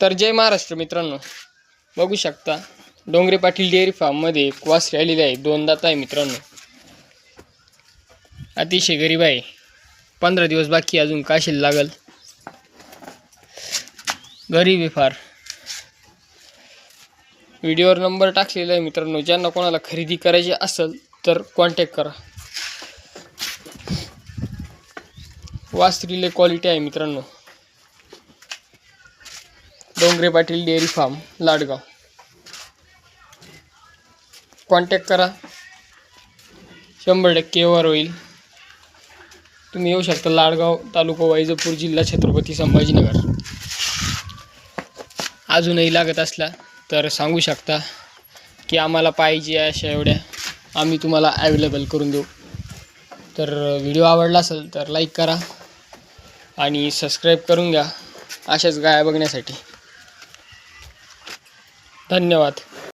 तर जय महाराष्ट्र मित्रांनो, बघू शकता डोंगरे पाटील डेअरी फार्ममध्ये एक वासरी आलेली आहे। 2 दात आहे मित्रांनो, अतिशय गरीब आहे। 15 दिवस बाकी अजून काशीला लागल, गरीब आहे फार। व्हिडिओवर नंबर टाकलेला आहे मित्रांनो, ज्यांना कोणाला खरेदी करायची असेल तर कॉन्टॅक्ट करा। वासरीले क्वालिटी आहे मित्रांनो। Dongre Patil dairy farm Ladgaon, contact करा, 100% व्यवहार होईल। तुम्ही येऊ शकता लाडगाव, तालुका वैजापूर, जिल्हा छत्रपती संभाजीनगर। अजूनही लागत असला तर सांगू शकता की आम्हाला पाहिजे अशा एवढ्या, आम्ही तुम्हाला अवेलेबल करून देऊ। तर व्हिडिओ आवडला असेल तर लाईक करा आणि सबस्क्राईब करून घ्या अशाच गाया बघण्यासाठी। धन्यवाद।